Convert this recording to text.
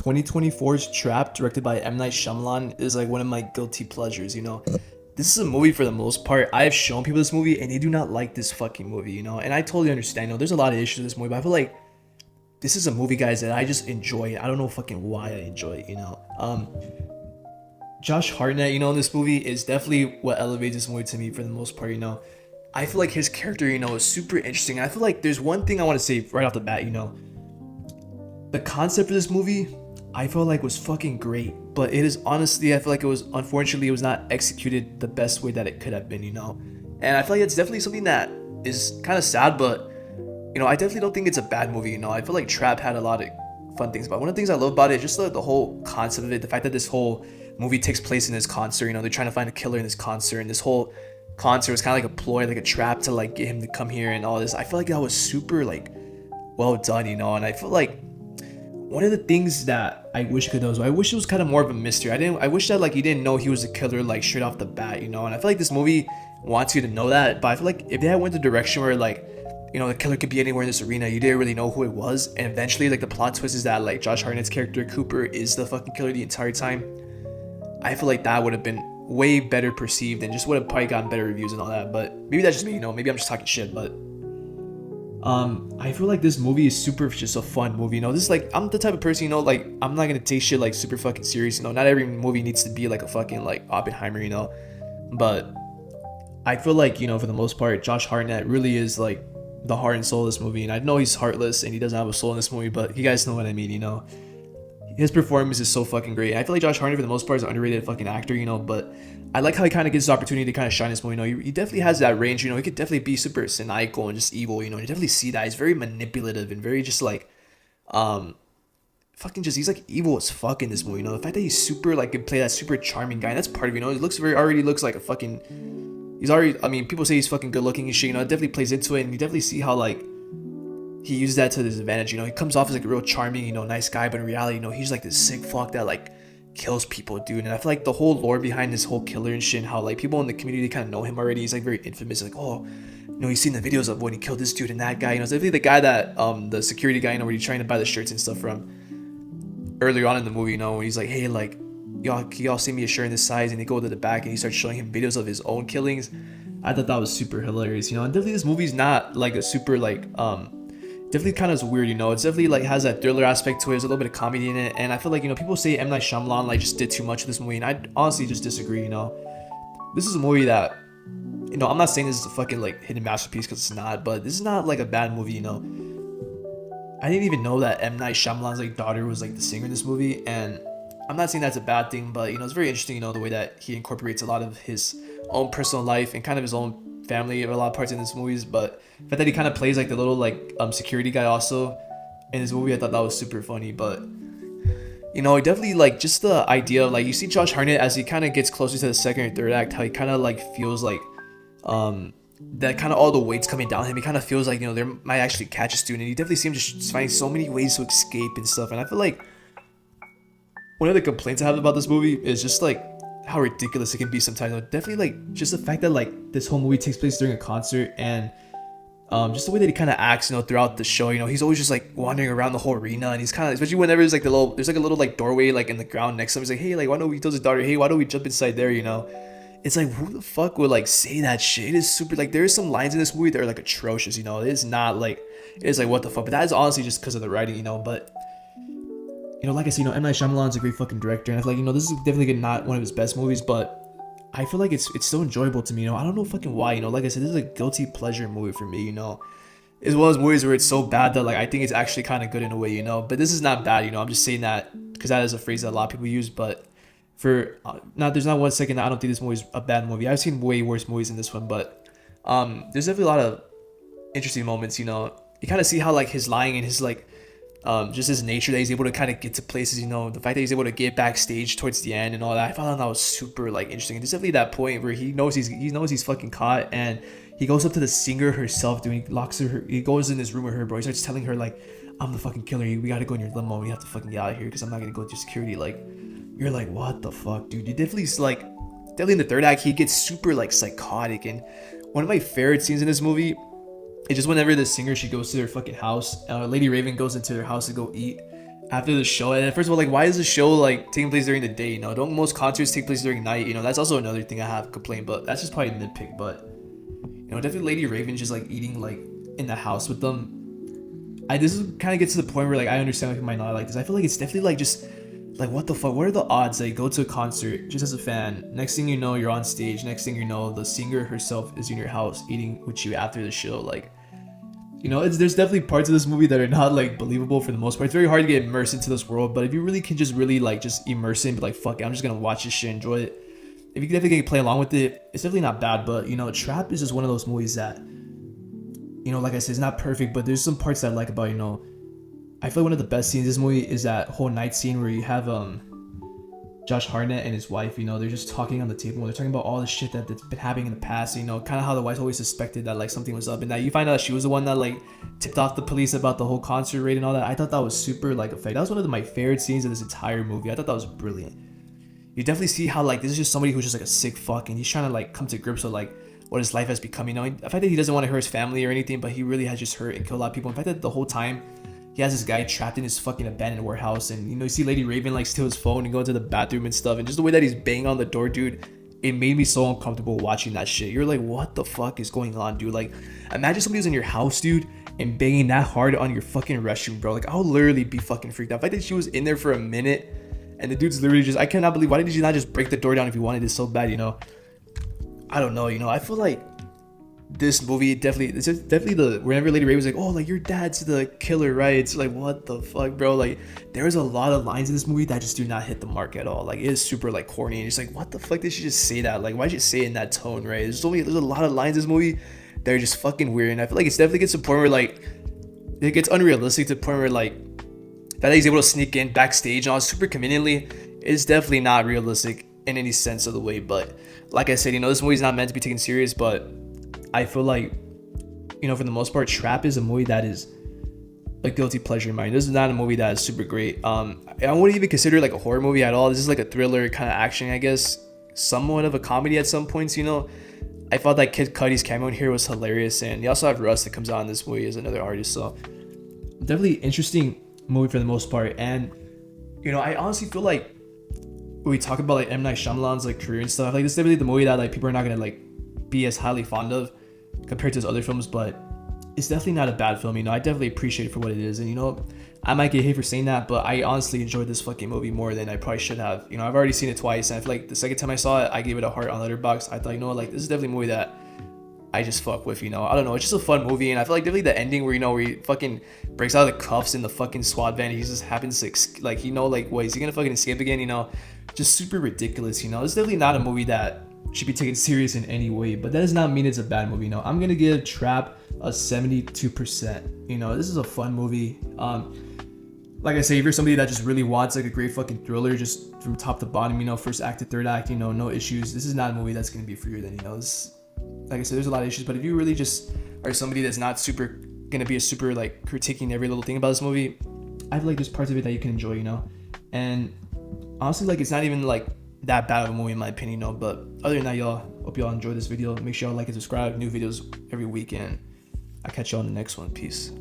2024's Trap, directed by M. Night Shyamalan, is like one of my guilty pleasures, you know? This is a movie for the most part. I have shown people this movie and they do not like this fucking movie, you know? And I totally understand, you know, there's a lot of issues with this movie, but I feel like this is a movie, guys, that I just enjoy. I don't know fucking why I enjoy it, you know? Josh Hartnett, you know, in this movie is definitely what elevates this movie to me for the most part, you know? I feel like his character, you know, is super interesting. I feel like there's one thing I want to say right off the bat, you know? The concept of this movie, I felt like was fucking great, but it is honestly, I feel like it was, unfortunately, it was not executed the best way that it could have been, you know? And I feel like it's definitely something that is kind of sad, but, you know, I definitely don't think it's a bad movie, you know? I feel like Trap had a lot of fun things, but one of the things I love about it is just the whole concept of it, the fact that this whole movie takes place in this concert, you know, they're trying to find a killer in this concert, and this whole concert was kind of like a ploy, like a trap to like get him to come here and all this. I feel like that was super like well done, you know? And I feel like one of the things that I wish could do is I wish it was kind of more of a mystery. I wish that like you didn't know he was a killer like straight off the bat, you know? And I feel like this movie wants you to know that, but I feel like if they had went the direction where like, you know, the killer could be anywhere in this arena, you didn't really know who it was, and eventually like the plot twist is that like Josh Hartnett's character Cooper is the fucking killer the entire time, I feel like that would have been way better perceived and just would have probably gotten better reviews and all that. But maybe that's just me, you know, maybe I'm just talking shit, but I feel like this movie is super just a fun movie, you know? This is like, I'm the type of person, you know, like I'm not gonna take shit like super fucking serious, you know? Not every movie needs to be like a fucking like Oppenheimer, you know? But I feel like, you know, for the most part, Josh Hartnett really is like the heart and soul of this movie. And I know he's heartless and he doesn't have a soul in this movie, but you guys know what I mean, you know? His performance is so fucking great. I feel like Josh Hartnett for the most part is an underrated fucking actor, you know, but I like how he kind of gets the opportunity to kind of shine this movie, you know. He definitely has that range, you know. He could definitely be super cynical and just evil, you know. You definitely see that. He's very manipulative and very just like, fucking just, he's like evil as fuck in this movie, you know. The fact that he's super like, can play that super charming guy, and that's part of it, you know. He looks very, already looks like a fucking, he's already, I mean, people say he's fucking good looking and shit, you know. It definitely plays into it, and you definitely see how like, he uses that to his advantage, you know. He comes off as like a real charming, you know, nice guy, but in reality, you know, he's like this sick fuck that like kills people, dude. And I feel like the whole lore behind this whole killer and shit, and how like people in the community kind of know him already. He's like very infamous, like, oh, you know, you've seen the videos of when he killed this dude and that guy, you know. It's definitely the guy that the security guy, you know, where he's trying to buy the shirts and stuff from earlier on in the movie, you know, when he's like, hey, like, y'all see me a shirt in this size, and they go to the back and he starts showing him videos of his own killings. I thought that was super hilarious, you know. And definitely this movie's not like a super like definitely kind of weird, you know. It's definitely like has that thriller aspect to it. There's a little bit of comedy in it, and I feel like, you know, people say M. Night Shyamalan like just did too much of this movie, and I honestly just disagree, you know. This is a movie that, you know, I'm not saying this is a fucking like hidden masterpiece, because it's not, but this is not like a bad movie, you know. I didn't even know that M. Night Shyamalan's like daughter was like the singer in this movie, and I'm not saying that's a bad thing, but you know, it's very interesting, you know, the way that he incorporates a lot of his own personal life and kind of his own family of a lot of parts in this movies. But the fact that he kind of plays like the little like security guy also in this movie, I thought that was super funny. But you know, definitely like just the idea of like, you see Josh Hartnett as he kind of gets closer to the second or third act, how he kind of like feels like that kind of all the weight's coming down him. He kind of feels like, you know, there might actually catch a student. He definitely seems to just find so many ways to escape and stuff. And I feel like one of the complaints I have about this movie is just like how ridiculous it can be sometimes. Definitely like just the fact that like this whole movie takes place during a concert, and just the way that he kind of acts, you know, throughout the show. You know, he's always just like wandering around the whole arena, and he's kind of, especially whenever there's like there's like a little like doorway like in the ground next to him. He's like, hey, like, why don't we, tell his daughter, hey, why don't we jump inside there, you know? It's like, who the fuck would like say that shit? It is super, like, there's some lines in this movie that are like atrocious, you know. It is not like, it is like, what the fuck? But that is honestly just because of the writing, you know. But you know, like I said, you know, M. Night Shyamalan's a great fucking director, and I feel like, you know, this is definitely not one of his best movies, but I feel like it's still enjoyable to me, you know. I don't know fucking why, you know. Like I said, this is a guilty pleasure movie for me, you know. It's one of those movies where it's so bad that like I think it's actually kind of good in a way, you know. But this is not bad, you know. I'm just saying that because that is a phrase that a lot of people use. But for there's not one second that I don't think this movie is a bad movie. I've seen way worse movies than this one, but there's definitely a lot of interesting moments, you know. You kind of see how like his lying and his like just his nature, that he's able to kind of get to places, you know, the fact that he's able to get backstage towards the end and all that. I found that was super like interesting. And there's definitely that point where he knows he's fucking caught, and he goes up to the singer herself, he goes in his room with her, bro. He starts telling her like, I'm the fucking killer, we gotta go in your limo, we have to fucking get out of here because I'm not gonna go through security. Like, you're like, what the fuck, dude? You definitely in the third act he gets super like psychotic. And one of my favorite scenes in this movie, it's just whenever the singer, she goes to their fucking house, Lady Raven goes into their house to go eat, after the show. And first of all, like, why is the show like taking place during the day? You know, don't most concerts take place during night? You know, that's also another thing I have complained, but that's just probably a nitpick. But you know, definitely Lady Raven just like eating like in the house with them. This kind of gets to the point where like I understand like might not like this. I feel like it's definitely like just like what the fuck? What are the odds that you go to a concert just as a fan? Next thing you know, you're on stage. Next thing you know, the singer herself is in your house eating with you after the show. Like, you know, there's definitely parts of this movie that are not like believable for the most part. It's very hard to get immersed into this world, but if you really can just really like just immerse in, be like, fuck it, I'm just gonna watch this shit, enjoy it. If you can definitely play along with it, it's definitely not bad. But you know, Trap is just one of those movies that, you know, like I said, it's not perfect, but there's some parts that I like about, you know, I feel like one of the best scenes in this movie is that whole night scene where you have Josh Hartnett and his wife, you know, they're just talking on the table. They're talking about all the shit that's been happening in the past, you know, kind of how the wife always suspected that like something was up, and that you find out she was the one that like tipped off the police about the whole concert raid and all that. I thought that was super like effective. That was one of my favorite scenes of this entire movie. I thought that was brilliant. You definitely see how like this is just somebody who's just like a sick fuck, and he's trying to like come to grips with like what his life has become, you know. The fact that he doesn't want to hurt his family or anything, but he really has just hurt and killed a lot of people. In fact that the whole time he has this guy trapped in his fucking abandoned warehouse, and you know, you see Lady Raven like steal his phone and go into the bathroom and stuff, and just the way that he's banging on the door, dude, it made me so uncomfortable watching that shit. You're like, what the fuck is going on, dude? Like, imagine somebody who's in your house, dude, and banging that hard on your fucking restroom, bro. Like, I'll literally be fucking freaked out. The fact that she was in there for a minute, and the dude's literally just, I cannot believe, why did you not just break the door down if you wanted it so bad, you know? I don't know, you know, I feel like this movie it's definitely the, whenever Lady Raven's like, oh, like your dad's the killer, right? It's like, what the fuck, bro? Like, there's a lot of lines in this movie that just do not hit the mark at all. Like, it is super like corny, and it's like, what the fuck did she just say that? Like, why did she say it in that tone, right? There's a lot of lines in this movie that are just fucking weird, and I feel like it's definitely gets to the point where like it gets unrealistic to the point where like that he's able to sneak in backstage and all super conveniently. It's definitely not realistic in any sense of the way. But like I said, you know, this movie's not meant to be taken serious, but I feel like, you know, for the most part, Trap is a movie that is a guilty pleasure in mine. This is not a movie that is super great. I wouldn't even consider it like a horror movie at all. This is like a thriller kind of action, I guess, somewhat of a comedy at some points, you know. I felt like Kid Cudi's cameo in here was hilarious, and you also have Russ that comes out in this movie as another artist. So definitely interesting movie for the most part. And you know, I honestly feel like when we talk about like M. Night Shyamalan's like career and stuff, like this is definitely the movie that like people are not gonna like be as highly fond of compared to his other films, but it's definitely not a bad film. You know, I definitely appreciate it for what it is, and you know, I might get hate for saying that, but I honestly enjoyed this fucking movie more than I probably should have. You know, I've already seen it twice, and I feel like the second time I saw it, I gave it a heart on Letterboxd. I thought, you know, like this is definitely a movie that I just fuck with. You know, I don't know, it's just a fun movie, and I feel like definitely the ending where, you know, where he fucking breaks out of the cuffs in the fucking SWAT van, he just happens to like, you know, like what, is he gonna fucking escape again? You know, just super ridiculous. You know, it's definitely not a movie that should be taken serious in any way, but that does not mean it's a bad movie. You know, I'm gonna give Trap a 72%. You know, this is a fun movie. Like I say, if you're somebody that just really wants like a great fucking thriller just from top to bottom, you know, first act to third act, you know, no issues, this is not a movie that's gonna be for you. Then, you know, this, like I said, there's a lot of issues, but if you really just are somebody that's not super gonna be a super like critiquing every little thing about this movie, I feel like there's parts of it that you can enjoy, you know. And honestly, like, it's not even like that bad of a movie in my opinion, you know. But other than that, y'all, hope y'all enjoyed this video. Make sure y'all like and subscribe. New videos every weekend. I'll catch y'all on the next one. Peace.